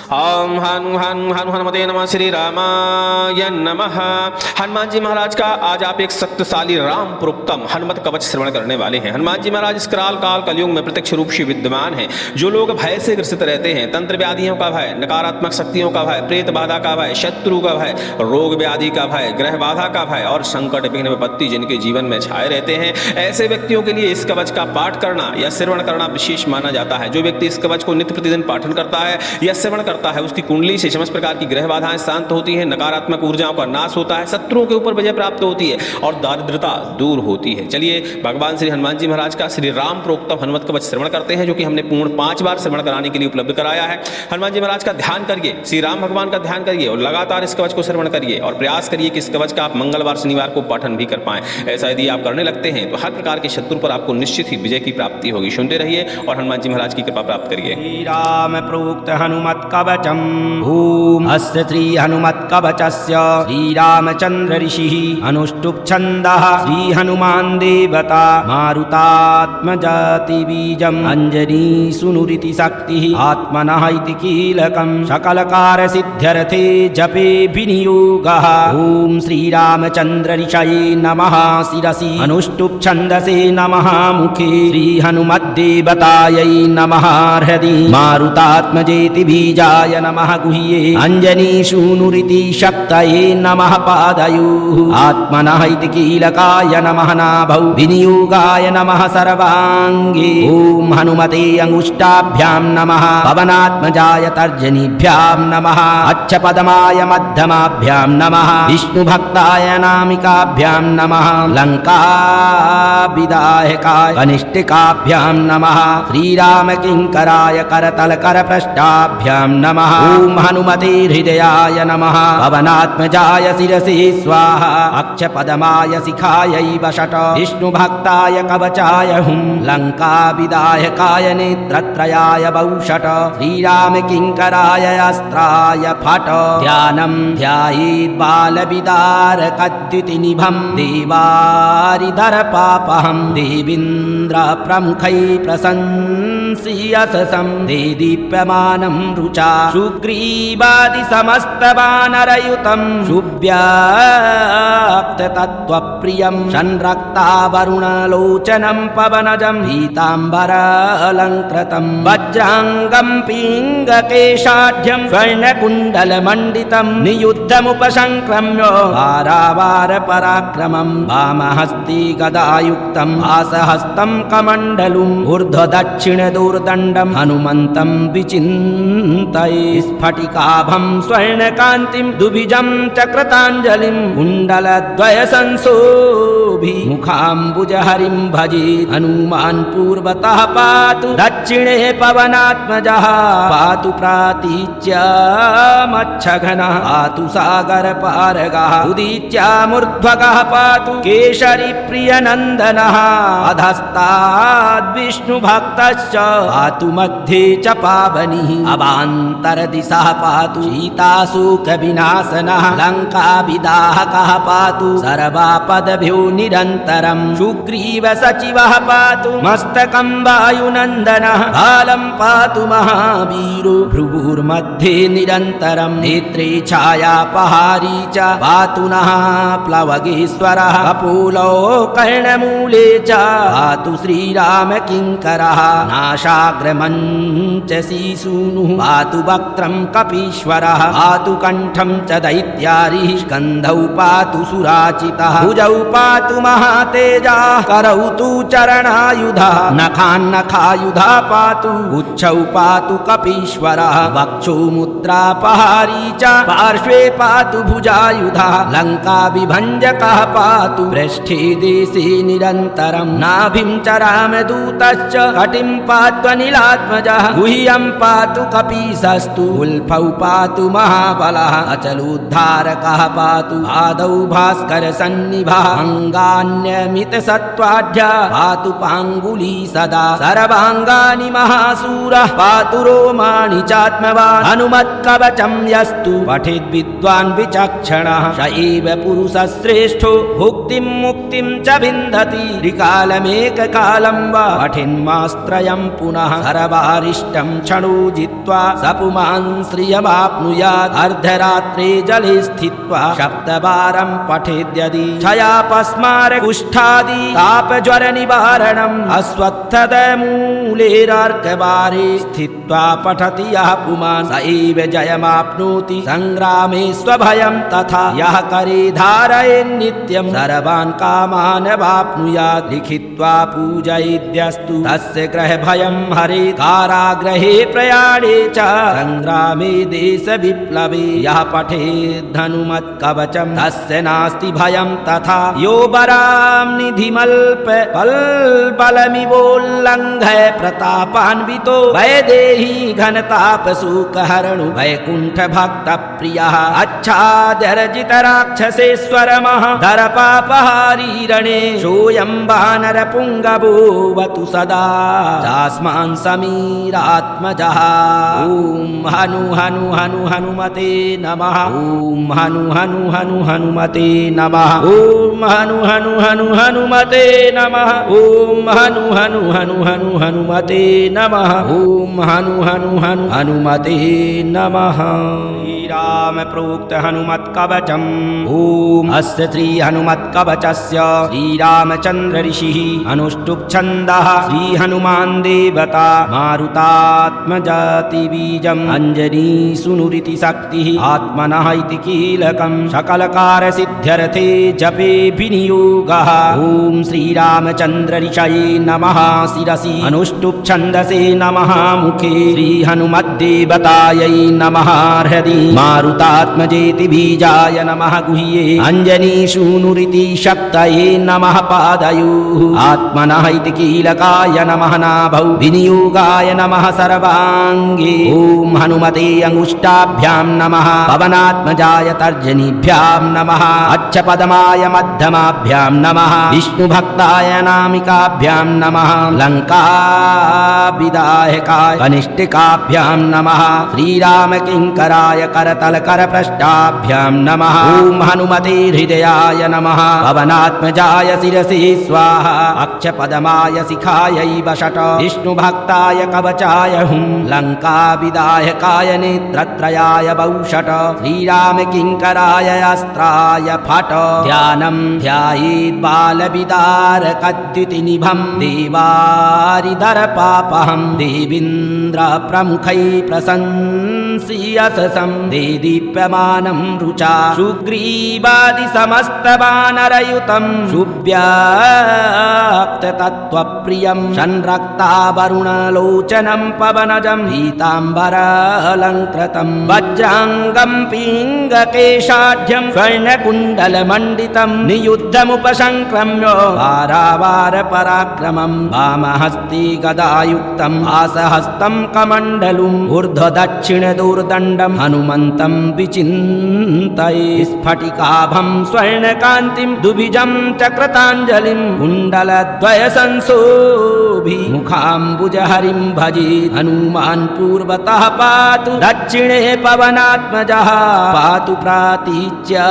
ओम हनुमते नमः। श्री रामाय नमः। हनुमान जी महाराज का आज आप एक शक्तिशाली राम प्रोक्तम हनुमत कवच श्रवण करने वाले हैं। हनुमान जी महाराज इस कराल काल कलयुग में प्रत्यक्ष रूप से विद्यमान हैं। जो लोग भय से ग्रसित रहते हैं, तंत्र व्याधियों का भय, नकारात्मक शक्तियों का भय, प्रेत बाधा का भय, शत्रु का भय, रोग व्याधि का भय, ग्रह बाधा का भय और संकट विघ्न विपत्ति जिनके जीवन में छाए रहते हैं, ऐसे व्यक्तियों के लिए इस कवच का पाठ करना या श्रवण करना विशेष माना जाता है। जो व्यक्ति इस कवच को नित्य प्रतिदिन पाठन करता है या श्रवण करता है, उसकी कुंडली से समस्त प्रकार की ग्रह बाधाएं शांत होती है, नकारात्मक ऊर्जाओं का नाश होता है, शत्रुओं के ऊपर विजय प्राप्त होती है और दारिद्रता दूर होती है। चलिए भगवान श्री हनुमान जी महाराज का श्री राम प्रोक्तम हनुमत कवच श्रवण करते हैं, जो कि हमने पूर्ण 5 बार श्रवण कराने के लिए उपलब्ध कराया है। हनुमान जी महाराज का ध्यान करिए, श्री राम भगवान का ध्यान करिए और लगातार इस कवच को श्रवण करिए और प्रयास करिए कि इस कवच का आप मंगलवार शनिवार को पाठन भी कर पाएं। ऐसा यदि आप करने लगते हैं तो हर प्रकार के शत्रु पर आपको निश्चित ही विजय की प्राप्ति होगी। सुनते रहिए और हनुमान जी महाराज की कृपा प्राप्त करिए। श्री राम प्रोक्त हनुमत कवचम। ओम अस्य श्री हनुमत कवचस्य श्री रामचंद्र ऋषिः अनुष्टुप् छन्दः श्री हनुमान देवता मारुतात्मजाति बीजम् अंजनी सुनुरिति शक्तिः आत्मनः इति कीलकम् सकलकार सिद्ध्यर्थे जपे विनियोगः। ओम श्री रामचंद्र ऋषये नमः। शिरसि अनुष्टुप् छन्दसे नमः। मुखे श्री हनुमद्देवतायै नमः। हृदि मारुतात्मजेति बीजाय नमः। गुह्ये अंजनी शूनुरिति शक्तये नमः। पादयोः आत्मनः इति कीलकाय नमः। नाभौ विनियोगाय नमः। सर्वाङ्गे ओम हनुमते अंगुष्ठाभ्यां नमः। पवनात्मजाय तर्जनीभ्यां नमः। अच्छपदमाय मध्यमाभ्यां नमः। विष्णुभक्ताय नामिकाभ्यां नमः। लंका विदायकाय कनिष्ठिकाभ्यां नमः। श्रीराम किंकराय करतल करपृष्ठाभ्यां नमः। ओम हनुमते हृदयाय नमः। पवनात्मजाय शिरसे स्वाहा। अक्षपदमाय शिखायै वषट। विष्णुभक्ताय कवचाय हुं। लंका विदायकाय नेत्रत्रयाय वौषट। श्रीराम किंकराय अस्त्राय फट। ध्यानं ध्यायेत् बालविदारकद्युतिनिभं। देवारिधर पापहं देवीन्द्र प्रमुखै प्रशंसियससं। देदीप्यमानं रुचा सुग्रीवादि समस्तवानरयुतं। शुभ्याप्ततत्त्वप्रियं संरक्तावरुणलोचनं पवनजं। पीताम्बरालङ्कृतं वज्राङ्गं पिङ्गकेशाढ्यं। स्वर्णकुण्डलमण्डितं नियुद्धमुपसंक्रम्य वारावारपराक्रमं। वामहस्ते गदायुक्तं आसहस्तं कमण्डलुम्। ऊर्ध्वदक्षिणदोर्दण्डं हनुमन्तं विचिन्तये। स्फटिकाभं स्वर्णकान्तिं दुभिजं चक्रताञ्जलिं। कुण्डलद्वयसंशोभिमुखाम्बुजहरिं भजे। हनुमान् पूर्वतः पातु दक्षिणे पवनात्मजः। पातु प्रातीच्यामच्छघनः। पातु सागरपारगः। उदीच्यामूर्ध्वगः पातु केशरी प्रियनन्दनः। अधस्ताद्विष्णुभक्तश्च पातु मध्ये च पावनिः। अवान्तरदिशः पातु सीताशोकविनाशनः। लङ्काविदाहकः पातु सर्वापदभ्यो निरन्तरम्। सुग्रीवसचिवः पातु मस्तकं वायुनन्दनः। बालं पातु महावीरो भ्रुवुर्मध्ये निरन्तरम्। नेत्रे छायापहारी च पातु नः प्लवगेश्वरः। कपोलो कर्णमूले च पातु श्रीरामकिङ्करः। नाशाग्रमञ्चसी सूनुः पातु वक्त्रं कपीश्वरः। पातु कण्ठं च दैत्यारिः। स्कन्धौ पातु सुराचितः। भुजौ पातु महातेजा। करौ तु चरणायुधा। नखान्नखायुधा पातु। गुच्छौ पातु कपीश्वरः। वक्षो मुद्रापहारी च पार्श्वे पातु भुजायुधा। लङ्का विभञ्जकः पातु पृष्ठे देशे निरन्तरम्। नाभिं च रामदूतश्च कटिं पात्वनिलात्मजः। गुह्यं पातु कपीशस्तु। उल्फौ पातु महाबलः। अचलोद्धारकः पातु। पादौ भास्करसन्निभः। अङ्गान्यमितसत्त्वाढ्या पातु पाङ्गुली सदा। सर्वाङ्गानि महासूरः पातु रोमाणि चात्मवान्। हनुमत्कवचं यस्तु पठेद्विद्वान् विचक्षणः। स एव पुरुषश्रेष्ठो भुक्तिं मुक्तिं च विन्दति। त्रिकालमेककालं वा पठेन्मास्त्रयं पुनः। सर्वारिष्टं क्षणो जित्वा स पुमान् श्रियमाप्नुयात् अर्धरात्रे जले स्थित्वा सप्तवारं पठेद्यदि क्षयापस्मार कुष्ठादि तापज्वर निवारणम् अश्वत्थदमूलेरार्कवारे स्थित्वा पठति यः पुमान् स एव जयमाप्नोति संग्रामे स्वभयं तथा यः करे धारयेन्नित्यं सर्वान् कामान् वाप्नुयात् लिखित्वा पूजयेद्यस्तु तस्य ग्रहभयं हरेत् कारागृहे प्रयाणे च संग्रामे देशविप्लवे यः पठेद्धनुमत्कवचं तस्य नास्ति भयं तथा यो वरां निधिमल्प बलमिवोल्लङ्घय प्रतापान्वितो वैदेही घनतापशोकहरणु वैकुण्ठ भक्त प्रियः अच्छादर्जित राक्षसेश्वरमः दरपापहारी रणे सोऽयं वानर पुङ्गवोऽवतु सदा चास्मान् समीरात्मजः ॐ हनु हनु हनु हनुमते नमः ॐ हनु हनु हनु हनुमते नमः ॐ हनु हनु हनु हनुमते नमः ॐ हनु हनु हनु हनु हनुमते नमः ॐ हनु हनु हनु हनुमते नमः श्रीराम प्रोक्त हनुमत्कवचम् ॐ अस्य श्री हनुमत्कवचस्य श्रीरामचन्द्र ऋषिः अनुष्टुप् छन्दः श्री हनुमान् देवता मारुतात्मजाति बीजम् अञ्जनी सुनुरिति शक्तिः आत्मनः इति कीलकम् सकलकार सिद्ध्यर्थे जपे विनियोगः ॐ श्रीरामचन्द्र ऋषये नमः शिरसि अनुष्टुप् छन्दसे नमः मुखे श्री हनुमद्देवतायै नमः हृदि मारुतात्मजेति बीजाय नमः गुह्ये अञ्जनीसूनुरिति शक्तये नमः पादयोः आत्मनः इति कीलकाय नमः नाभौ विनियोगाय नमः सर्वाङ्गे ॐ हनुमते अंगुष्ठाभ्यां नमः पवनात्मजाय तर्जनीभ्यां नमः अच्छपदमाय मध्यमाभ्यां नमः विष्णुभक्ताय नामिकाभ्यां नमः लङ्काविदायकाय कनिष्ठिकाभ्यां नमः श्रीरामकिङ्कराय करतलकरपृष्ठाभ्यां नमः ॐ हनुमते हृदयाय नमः पवनात्मजाय शिरसि स्वाहा अक्षपदमाय शिखायै वषट विष्णुभक्ताय कवचाय हुं लङ्काविदायकाय नेत्रत्रयाय वौषट श्रीरामकिङ्कराय अस्त्राय फट ध्यानं ध्यायेत् बालविदारकद्युतिनिभं देवारिदरपापहं देवीन्द्रप्रमुखै प्रशंसियससं देदीप्यमानं रुचा सुग्रीवादिसमस्तवानरयुतं शुभ्याप्ततत्त्वप्रियं संरक्तावरुणलोचनं पवनजं पीताम्बरालङ्कृतं वज्राङ्गं पिङ्गकेशाढ्यं स्वर्णकुण्डलमण्डितं नियुद्धमुपसङ्क्रम्य वारावारपराक्रमं वामहस्ते गदायुक्तं आसहस्तं कमण्डलुम् ऊर्ध्वदक्षिणदोर्दण्डं हनुमन्तं विचिन्तये स्फटिकाभं स्वर्णकान्तिं दुभिजं चक्रताञ्जलिं कुण्डलद्वयसंशोभिमुखाम्बुजहरिं भजे हनुमान् पूर्वतः पातु दक्षिणे पवनात्मजः पातु प्रातीच्यामच्छघनः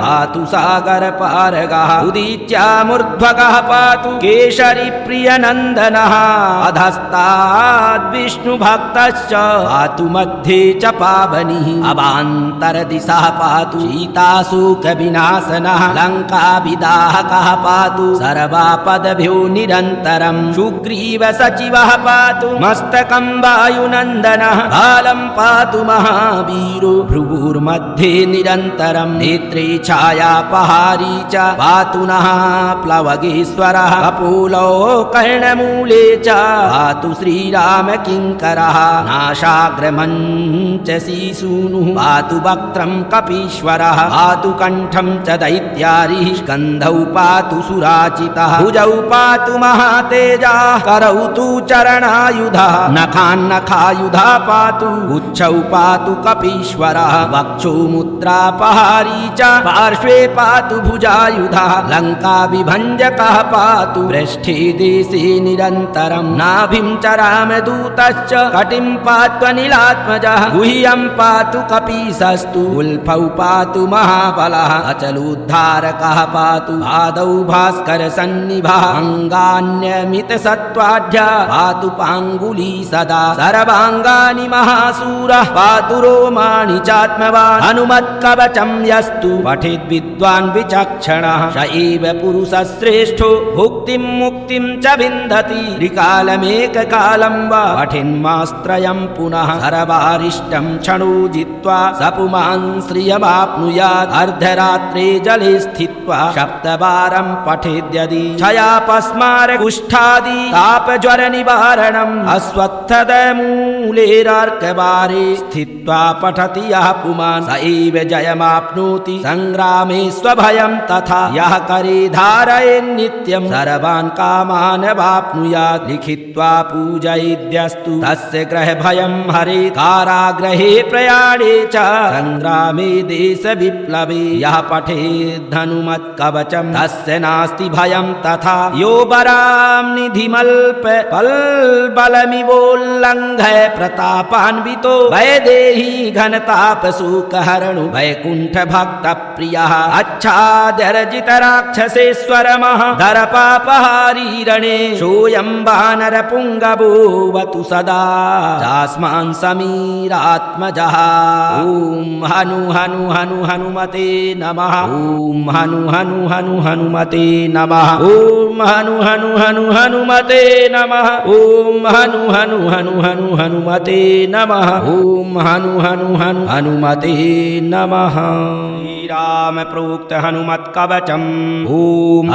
पातु सागरपारगः उदीच्यामूर्ध्वगः पातु केशरीप्रियनन्दनः अधस्ताद्विष्णुभक्तश्च पातु मध्ये च पावनिः अवान्तरदिशः पातु सीताशोकविनाशनः लङ्काविदाहकः पातु सर्वापदभ्यो निरन्तरं सुग्रीवसचिवः पातु मस्तकं वायुनन्दनः बालं पातु महावीरो भ्रुवुर्मध्ये निरन्तरं नेत्रे छायापहारी च पातु नः प्लवगेश्वरः कपोलो कर्णमूले च पातु श्रीरामकिङ्करः नाशाग्रमञ्चसी सूनुः पातु वक्त्रं कपीश्वरः पातु कण्ठं च दैत्यारिः स्कन्धौ पातु सुराचितः भुजौ पातु महातेजः करौ तु चरणायुधः नखान्नखायुधा पातु उच्छौ पातु कपीश्वरः वक्षो मुद्रापहारी च पार्श्वे पातु भुजायुधः लङ्काविभञ्जकः पातु पृष्ठे देशे निरन्तरं नाभिं च रामदूतश्च कटिं पातु पात्वनिलात्मजः गुह्यं पातु कपीसस्तु उल्फौ पातु महाबलः अचलोद्धारकः पातु पादौ भास्करसन्निभः अङ्गान्यमितसत्त्वाढ्य पातु पाङ्गुली सदा सर्वाङ्गानि महासूरः पातु रोमाणि चात्मवान् हनुमत्कवचं यस्तु पठेद्विद्वान् विचक्षणः स एव पुरुषश्रेष्ठो भुक्तिं मुक्तिं च विन्दति त्रिकालमेककालं वा पठेन्मास्त्रयं पुनः सर्वारिष्टं क्षणो जित्वा स पुमान् श्रियमाप्नुयात् अर्धरात्रे जले स्थित्वा सप्तवारं पठेद्यदि क्षयापस्मार कुष्ठादि तापज्वरनिवारणम् अश्वत्थदमूलेरार्कवारे स्थित्वा पठति यः पुमान् स एव जयमाप्नोति संग्रामे स्वभयं तथा यः करे धारयेन्नित्यं सर्वान् कामान् वाप्नुयात् लिखित्वा पूजयेद्यस्तु तस्य ग्रहभयं हरेत् कारागृहे प्रयाणे च संग्रामे देशविप्लवे यः पठेद्धनुमत्कवचं तस्य नास्ति भयं तथा यो वरां निधिमल्प बलमिवोल्लङ्घय प्रतापान्वितो वैदेही घनतापशोकहरणो वैकुण्ठभक्तप्रियः अच्छाद्यर्जितराक्षसेश्वरमः दरपापहारी रणे सोऽयं वानरपुङ्गवोऽवतु सदा चास्मान् समीरात्मजः ॐ हनु हनु हनु हनुमते नमः ॐ हनु हनु हनु हनुमते नमः ॐ हनु हनु हनु हनुमते नमः ॐ हनु हनु हनु हनु हनुमते नमः ॐ हनु हनु हनु हनुमते नमः श्रीराम प्रोक्त हनुमत्कवचम् ॐ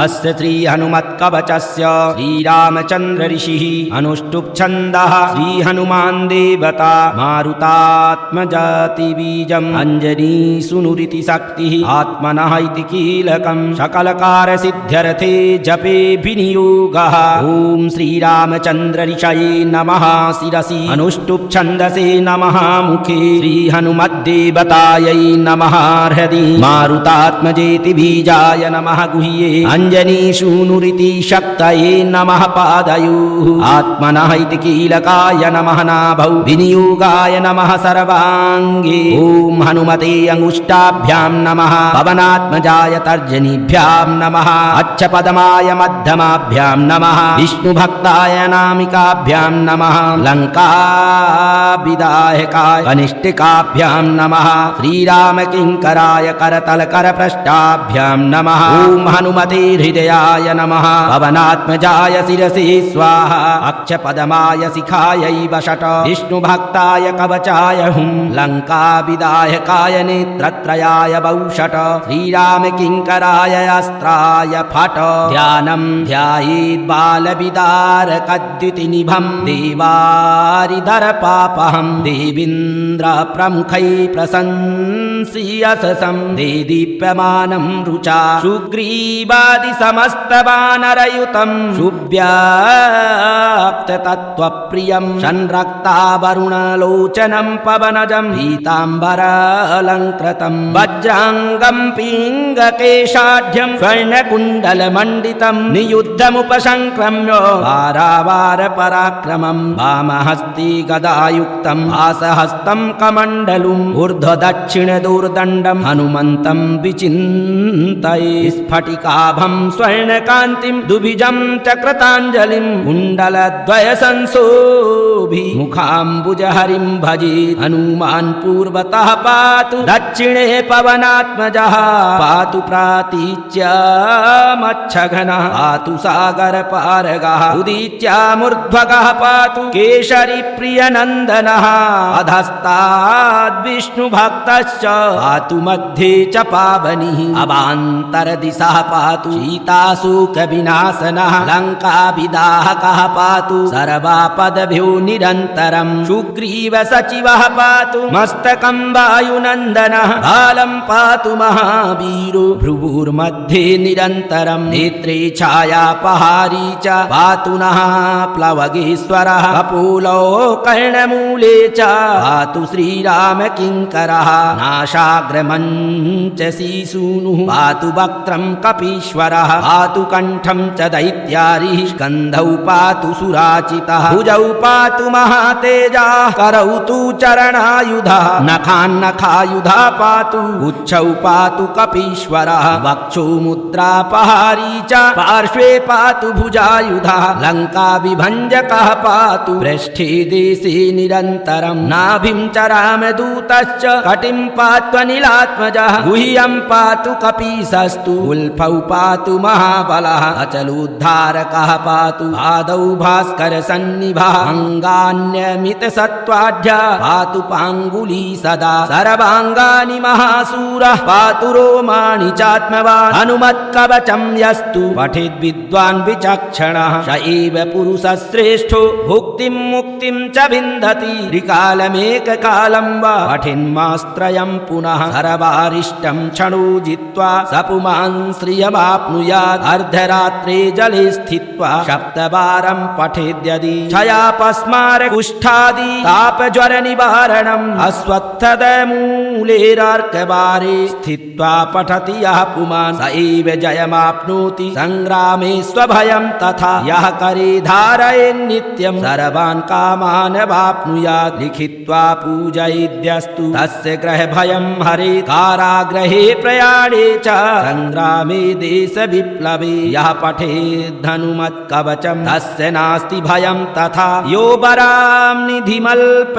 अस्य श्री हनुमत्कवचस्य श्रीरामचन्द्र ऋषिः अनुष्टुप् छन्दः श्री हनुमान् देवता मारुतात्मजाति बीजम् अञ्जनी सुनुरिति शक्तिः आत्मनः इति कीलकम् सकलकारसिद्ध्यर्थे जपे विनियोगः ॐ श्रीरामचन्द्र ऋषये नमः शिरसि अनुष्टुप् छन्दसे नमः मुखे श्री हनुमद्देवतायै नमः हृदि मारुतात्मजेति बीजाय नमः गुह्ये अञ्जनी सूनुरिति शक्तये नमः पादयोः आत्मनः इति कीलकाय नमः नाभौ विनियोगाय नमः सर्वाङ्गे ॐ हनुमते अंगुष्ठाभ्यां नमः पवनात्मजाय तर्जनीभ्यां नमः अच्छपदमाय मध्यमाभ्यां नमः विष्णुभक्ताय नामिकाभ्यां नमः लङ्काविदायकाय कनिष्ठिकाभ्यां नमः श्रीरामकिङ्कराय करतलकरपृष्ठाभ्यां नमः ॐ हनुमते हृदयाय नमः पवनात्मजाय शिरसे स्वाहा अक्षपदमाय शिखायै वषट विष्णुभक्ताय कवचाय हुं लङ्काविदायकाय नेत्रत्रयाय वौषट श्रीरामकिङ्कराय अस्त्राय फट ध्यानं ध्यायेत् बालविदारकद्युतिनिभं देवारिधरपापहं देवीन्द्रप्रमुखै प्रशंस्यसं देदीप्यमानं रुचा सुग्रीवादिसमस्तवानरयुतं शुभ्याक्ततत्त्वप्रियं संरक्तावरुणलोचनं पवनजं पीताम्बरालङ्कृतं वज्राङ्गं पिङ्गकेशाढ्यं स्वर्णकुण्डलमण्डितं नियुद्धमुपसङ्क्रम्य वारावारपराक्रमं वामहस्ते गदायुक्तं आसहस्तं कमण्डलुम् ऊर्ध्वदक्षिणदोर्दण्डं हनुमन्तं विचिन्तये स्फटिकाभं स्वर्णकान्तिं दुभिजं चक्रताञ्जलिं कुण्डलद्वयसंशोभिमुखाम्बुजहरिं भजे हनुमान् पूर्वतः पातु दक्षिणे पवनात्मजः पातु प्रातीच्यामच्छघनः पातु सागरपारगः उदीच्यामूर्ध्वगः पातु केशरीप्रियनन्दनः अधस्ताद्विष्णुभक्तश्च पातु मध्ये च पावनिः अवान्तरदिशः पातु सीताशोकविनाशनः लङ्काविदाहकः पातु सर्वापदभ्यो निरन्तरं सुग्रीवसचिवः पातु मस्तकं वायुनन्दनः बालं पातु महावीरो भ्रुवुर्मध्ये निरन्तरं नेत्रे छायापहारी च पातु नः प्लवगेश्वरः कपोलो कर्णमूले च पातु श्रीरामकिङ्करः नाशाग्रमञ्जनशोभितः पञ्चशीसूनुः पातु वक्त्रं कपीश्वरः पातु कण्ठं च दैत्यारिः स्कन्धौ पातु सुराचितः भुजौ पातु महातेजा करौ तु चरणायुधा नखान्नखायुधा पातु उच्छौ पातु कपीश्वरः वक्षो मुद्रापहारी च पार्श्वे पातु भुजायुधा लङ्का विभञ्जकः पातु पृष्ठे देशे निरन्तरं नाभिं च रामदूतश्च कटिं पात्वनिलात्मजः गुह्यं पातु कपीसस्तु उल्फौ पातु महाबलः अचलोद्धारकः पातु पादौ भास्करसन्निभः अङ्गान्यमितसत्त्वाढ्य पातु पाङ्गुली सदा सर्वाङ्गानि महासूरः पातु रोमाणि चात्मवान् हनुमत्कवचं यस्तु पठेद्विद्वान् विचक्षणः स एव पुरुषश्रेष्ठो भुक्तिं मुक्तिं च विन्दति त्रिकालमेककालं वा पठिन्मास्त्रयं पुनः सर्वारिष्टं क्षणो जित्वा स पुमान् श्रियमाप्नुयात् अर्धरात्रे जले स्थित्वा सप्तवारं पठेद्यदि क्षयापस्मार कुष्ठादि तापज्वरनिवारणम् अश्वत्थदमूलेरार्कवारे स्थित्वा पठति यः पुमान् स एव जयमाप्नोति संग्रामे स्वभयं तथा यः करे धारयेन्नित्यं सर्वान् कामान् वाप्नुयात् लिखित्वा पूजयेद्यस्तु तस्य ग्रहभयं हरे कारागृहे प्रयाणे च संग्रामे देशविप्लवे यः पठेद्धनुमत्कवचं तस्य नास्ति भयं तथा यो वरां निधिमल्प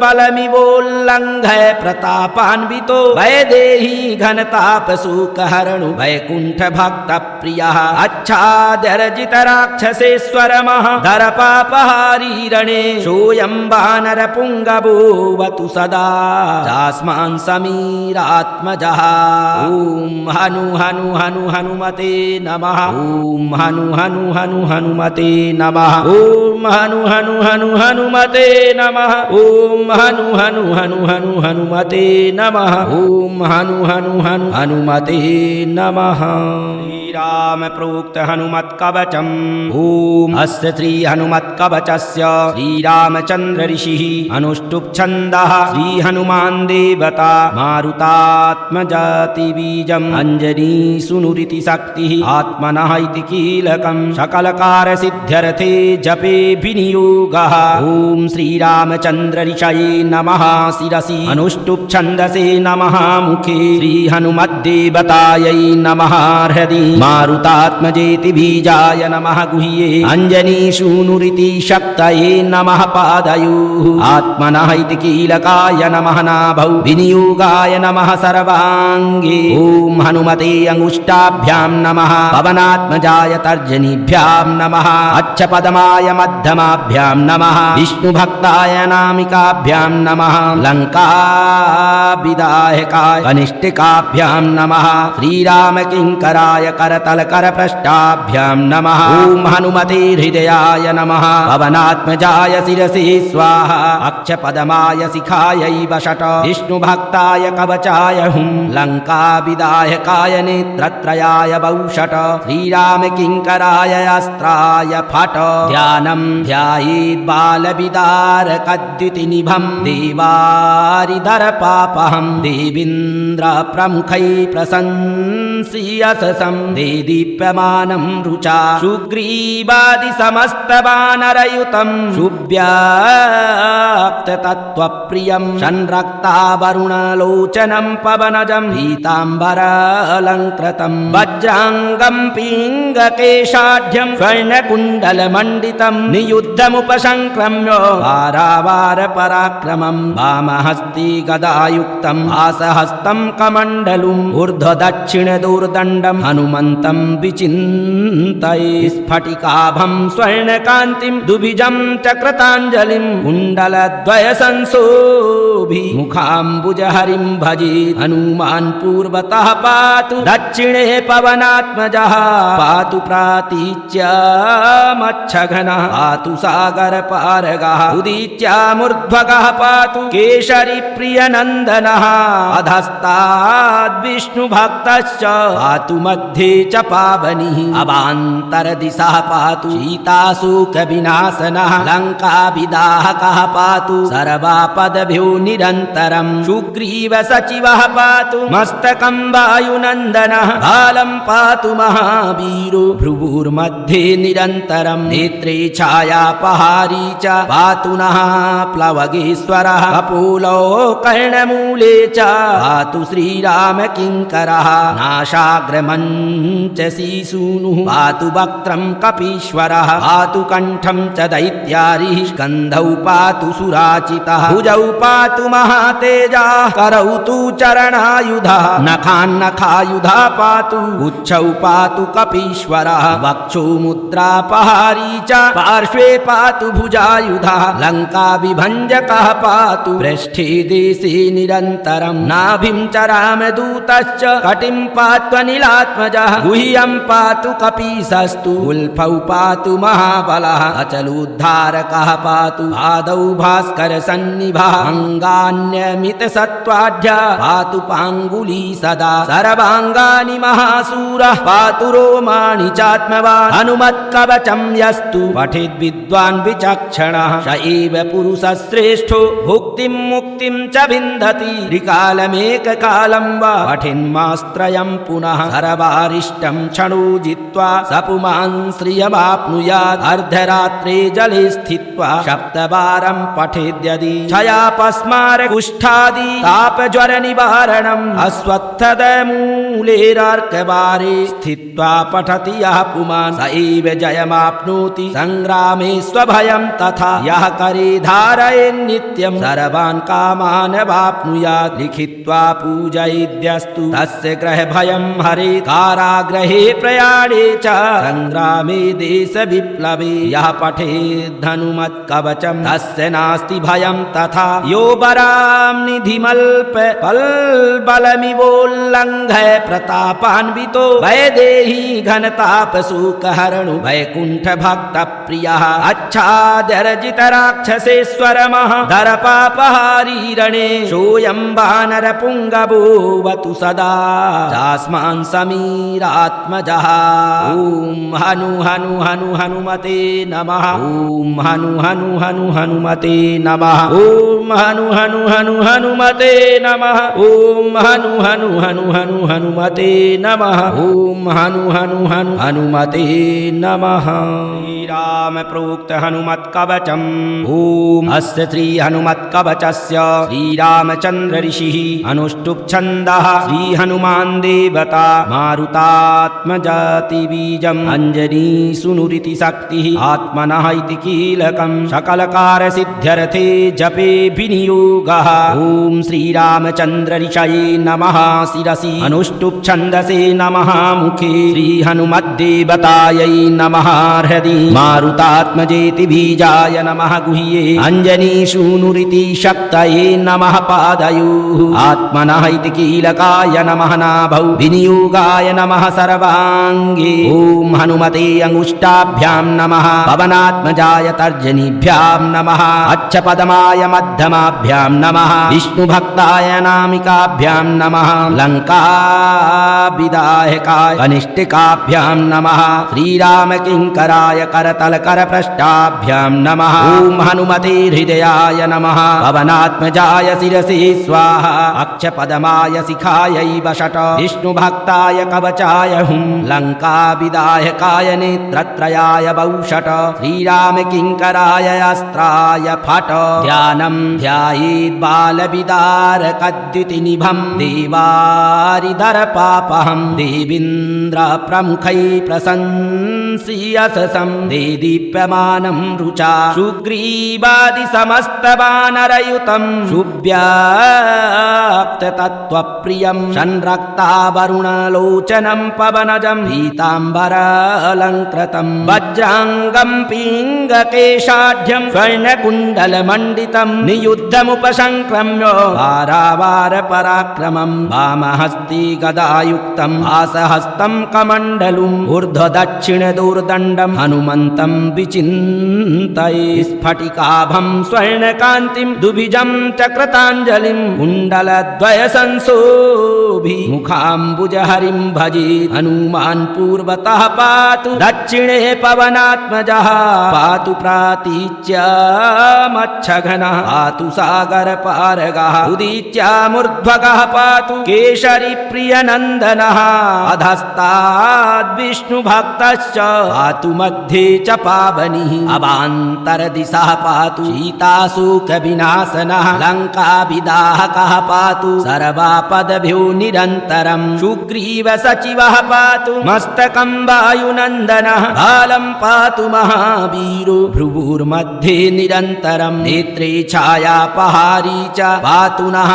बलमिवोल्लङ्घय प्रतापान्वितो वैदेही घनतापशोकहरणो वैकुण्ठ भक्तप्रियः अच्छादरजितराक्षसेश्वरमः दरपापहारी रणे सोऽयं वानरपुङ्गवोऽवतु सदा चास्मान् समीरात्मजः ॐ हनु हनु हनु हनुमते नमः ॐ हनु हनु हनु हनुमते नमः ॐ हनु हनु हनु हनुमते नमः ॐ हनु हनु हनु हनु हनुमते नमः ॐ हनु हनु हनु हनुमते नमः। श्रीराम प्रोक्त हनुमत्कवचम् ॐ अस्य श्री हनुमत्कवचस्य श्रीरामचन्द्र ऋषिः अनुष्टुप् छन्दः श्री हनुमान् देवता मारुतात्मजाति बीजम् अञ्जनी सुनुरिति शक्तिः आत्मनः इति कीलकम् सकलकार सिद्ध्यर्थे जपे विनियोगः ॐ श्रीरामचन्द्र ऋषये नमः शिरसि अनुष्टुप् छन्दसे नमः मुखे श्री हनुमद्देवतायै नमः हृदि मारुतात्मजेति बीजाय नमः गुह्ये अञ्जनीसूनुरिति शक्तये नमः पादयोः आत्मनः इति कीलकाय नमः नाभौ विनियोगाय नमः सर्वाङ्गे ॐ हनुमते अंगुष्ठाभ्यां नमः पवनात्मजाय तर्जनीभ्यां नमः अच्छपदमाय मध्यमाभ्यां नमः विष्णुभक्ताय नामिकाभ्यां नमः लङ्काविदायकाय कनिष्ठिकाभ्यां नमः श्रीरामकिङ्कराय करतलकरपृष्ठाभ्यां नमः ॐ हनुमते हृदयाय नमः पवनात्मजाय शिरसे स्वाहा अक्षपदमाय शिखायै वषट विष्णुभक्ताय कवचाय हुं लङ्काविदायकाय नेत्रत्रयाय वौषट श्रीरामकिङ्कराय अस्त्राय फट ध्यानं ध्यायेद्बालविदारकद्युतिनिभं देवारिदरपापहं देवीन्द्रप्रमुखै प्रशंस्यसं देदीप्यमानं रुचा सुग्रीवादिसमस्तवानरयुतं शुभ्याप्ततत्त्वप्रियं संरक्तावरुणलोचनं पवनजं पीताम्बरालङ्कृतं वज्राङ्गं पिङ्गकेशाढ्यं स्वर्णकुण्डलमण्डितं नियुद्धमुपसङ्क्रम्य वारावारपराक्रमं वामहस्ते गदायुक्तं आसहस्तं कमण्डलुम् ऊर्ध्वदक्षिणदोर्दण्डं हनुमन्तं विचिन्तये स्फटिकाभं स्वर्णकान्तिं दुभिजं चक्रताञ्जलिं कुण्डलद्वयसंशोभि मुखाम्बुजहरिं भजे हनुमान् पूर्वतः पातु दक्षिणे पवनात्मजः पातु प्रातीच्यामच्छघनः पातु सागरपारगः उदीच्यामूर्ध्वगः पातु केशरी प्रियनन्दनः अधस्ताद्विष्णुभक्तश्च पातु मध्ये च पावनिः अवान्तरदिशः पातु सीताशोकविनाशनः लङ्काविदाहकः पातु सर्वापदभ्यो निरन्तरम् सुग्रीवसचिवः पातु मस्तकं वायुनन्दनः भालं पातु महावीरो भ्रुवुर्मध्ये निरन्तरम् नेत्रे छायापहारी च पातु नः प्लवगेश्वरः कपोलो कर्णमूले च पातु श्रीरामकिङ्करः नाशाग्रमञ्चसी सूनुः पातु वक्त्रं कपीश्वरः पातु कण्ठं च दैत्यारिः स्कन्धौ पातु सुराचितः भुजौ पातु महातेजः करौ तु चरणायुधः नखान्नखायुधा पातु उच्छौ पातु कपीश्वरः वक्षो मुद्रापहारी च पार्श्वे पातु भुजायुधः लङ्काविभञ्जकः पातु पृष्ठे देशे निरन्तरम् नाभिं च रामदूतश्च कटिं पात्वनिलात्मजः गुह्यं पातु कपीशस्तु उल्फौ पातु महाबलः अचलोद्धारकः पातु पादौ भास्करसन्निभः अङ्गान्यमितसत्त्वाढ्यः पातु पाङ्गुली सदा सर्वाङ्गानि महासूरः पातु रोमाणि चात्मवान् हनुमत्कवचं यस्तु पठेद्विद्वान् विचक्षणः स एव पुरुषश्रेष्ठो भुक्तिं मुक्तिं च विन्दति त्रिकालमेककालं वा पठेन्मास्त्रयं पुनः सर्वारिष्टं क्षणो जित्वा स पुमान् श्रियमाप्नुयात् अर्धरात्रे जले स्थित्वा सप्तवारं पठेद्यदि क्षयापस्मार कुष्ठादि तापज्वरनिवारणम् अश्वत्थदमूलेरार्कवारे स्थित्वा पठति यः पुमान् स एव जयमाप्नोति सङ्ग्रामे स्वभयं तथा यः करे धारयेन्नित्यं सर्वान् कामान् वाप्नुयात् लिखित्वा पूजयेद्यस्तु तस्य ग्रहभयं हरे कारागृहे प्रयाणे च सङ्ग्रामे देशविप्लवे यः पठेद्धनुमत्कवचं तस्य नास्ति भयं तथा यो वरां निधिमल्प बलमिवोल्लङ्घय प्रतापान्वितो वैदेही घनतापशोकहरणो वैकुण्ठभक्तप्रियः अच्छादर्जितराक्षसेश्वरमः दरपापहारी रणे सोऽयं वानरपुङ्गवोऽवतु सदा चास्मान् समीरात्मजः ॐ हनु हनु हनु हनुमते नमः ॐ हनु हनु हनु हनुमते नमः ॐ हनु हनु हनु हनुमते नमः ॐ हनु हनु हनु हनु हनुमते नमः ॐ हनु हनु हनु हनुमते नमः श्रीराम प्रोक्त हनुमत्कवचम् ॐ अस्य श्री हनुमत्कवचस्य श्रीरामचन्द्र ऋषिः अनुष्टुप् छन्दः श्री हनुमान् देवता मारुतात्मजाति बीजम् अञ्जनी सुनुरिति शक्तिः आत्मनः इति कीलकम् सकलकारसिद्ध्यर्थे जपे विनियोगः ॐ श्रीरामचन्द्र ऋषये नमः शिरसि अनुष्टुप् छन्दसे नमः मुखे श्री हनुमद्देवतायै नमः हृदि मारुतात्मजेति बीजाय नमः गुह्ये अञ्जनी सूनुरिति शक्तये नमः पादयोः आत्मनः इति कीलकाय नमः नाभौ विनियोगाय नमः सर्वाङ्गे ॐ हनुमते अंगुष्ठाभ्यां नमः पवनात्मजाय तर्जनीभ्यां नमः अच्छपदमाय मध्यमाभ्यां नमः विष्णुभक्ताय नामिकाभ्यां नमः लङ्काविदायकाय कनिष्ठिकाभ्यां नमः श्रीरामकिङ्कराय करतलकरपृष्ठाभ्यां नमः ॐ हनुमते हृदयाय नमः पवनात्मजाय शिरसे स्वाहा अक्षपदमाय शिखायै वषट विष्णुभक्ताय कवचाय हुं लङ्काविदायकाय नेत्रत्रयाय वौषट श्रीरामकिङ्कराय अस्त्राय फट ध्यानं ध्यायेत् बालविदारकद्युतिनिभं देवारिधरपापहं देवीन्द्रप्रमुखै प्रशंसियशसं देदीप्यमानं रुचा सुग्रीवादिसमस्तवानरयुतं शुभ्याप्ततत्त्वप्रियं संरक्तावरुणलोचनं पवनजं पीताम्बरालङ्कृतं वज्राङ्गं पिङ्गकेशाढ्यं स्वर्णकुण्डलमण्डितं नियुद्धमुपसङ्क्रम्य वारावारपराक्रमं वामहस्ते गदायुक्तं आसहस्तं कमण्डलुम् ऊर्ध्वदक्षिणदोर्दण्डं हनुमन्तं विचिन्तये स्फटिकाभं स्वर्णकान्तिं दुभिजं चक्रताञ्जलिं कुण्डलद्वयसंशोभि मुखाम्बुजहरिं भजे भवेत् हनुमान् पूर्वतः पातु दक्षिणे पवनात्मजः पातु प्रातीच्यामच्छघनः पातु सागरपारगः उदीच्यामूर्ध्वगः पातु केशरी प्रियनन्दनः अधस्ताद्विष्णुभक्तश्च पातु मध्ये च पावनिः अवान्तरदिशः पातु सीताशोकविनाशनः लङ्काविदाहकः पातु सर्वापदभ्यो निरन्तरम् सुग्रीवसचिवः पातु मस्तकं वायुनन्दनः भालं पातु महावीरो भ्रुवुर्मध्ये निरन्तरम् नेत्रे छायापहारी च पातु नः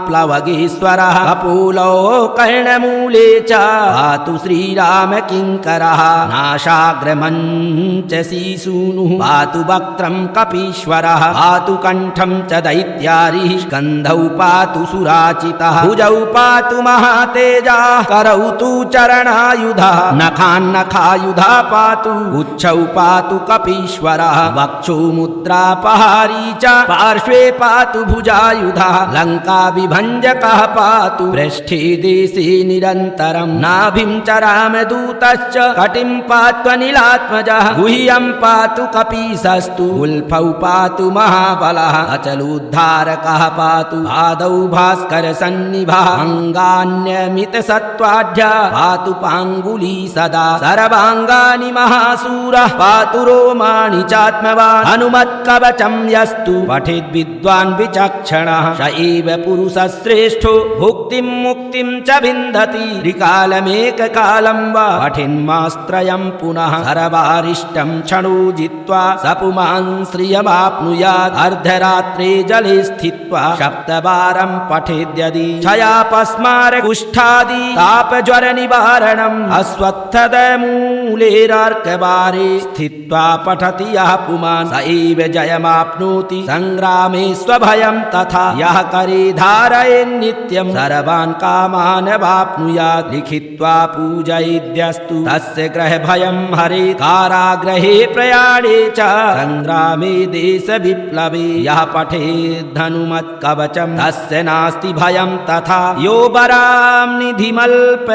प्लवगेश्वरः कपोलो कर्णमूले च पातु श्रीरामकिङ्करः नाशाग्रमञ्चसी सूनुः पातु वक्त्रं कपीश्वरः पातु कण्ठं च दैत्यारिः स्कन्धौ पातु सुराचितः भुजौ पातु महातेजः करौ तु चरणायुधः नखान्नखायुधः पातु उच्छौ पातु कपीश्वरः वक्षो मुद्रापहारी च पार्श्वे पातु भुजायुधः लङ्काविभञ्जकः पातु पृष्ठे देशे निरन्तरम् नाभिं च रामदूतश्च कटिं पात्वनिलात्मजः गुह्यं पातु कपीशस्तु उल्फौ पातु महाबलः अचलोद्धारकः पातु पादौ भास्करसन्निभः अङ्गान्यमितसत्त्वाढ्य पातु पाङ्गुली सदा सर्वाङ्गानि महासूरः पातु रोमाणि चात्मवान् हनुमत्कवचं यस्तु पठेद्विद्वान् विचक्षणः स एव पुरुषश्रेष्ठो भुक्तिं मुक्तिं च विन्दति त्रिकालमेककालं वा पठिन्मास्त्रयं पुनः सर्वारिष्टं क्षणो जित्वा स पुमान् श्रियमाप्नुयात् अर्धरात्रे जले स्थित्वा सप्तवारं पठेद्यदि क्षयापस्मार कुष्ठादि तापज्वरनिवारणम् अश्वत्थदमूलेरार्कवारे स्थित्वा पठति यः पुमान् स एव जयमाप्नोति संग्रामे स्वभयं तथा यः करे धारयेन्नित्यं सर्वान् कामान् वाप्नुयात् लिखित्वा पूजयेद्यस्तु तस्य ग्रहभयं हरे कारागृहे प्रयाणे च संग्रामे देशविप्लवे यः पठेद्धनुमत्कवचं तस्य नास्ति भयं तथा यो वरां निधिमल्प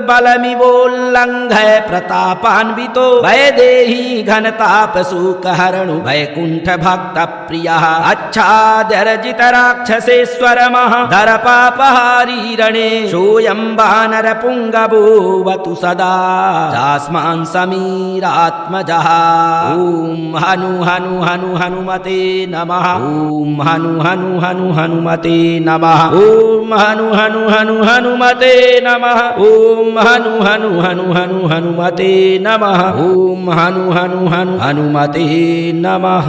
बलमिवोल्लङ्घय प्रतापान्वितो वैदेही घनतापशोकहरणो वैकुण्ठभक्तप्रियः अच्छाद्यर्जितराक्षसेश्वरमः दरपापहारी रणे सोऽयं वानरपुङ्गवोऽवतु सदा चास्मान् समीरात्मजः ॐ हनु हनु हनु हनुमते नमः ॐ हनु हनु हनु हनुमते नमः ॐ हनु हनु हनु हनुमते नमः ॐ हनु हनु हनु हनु हनुमते नमः ॐ हनु हनु हनु हनुमते नमः।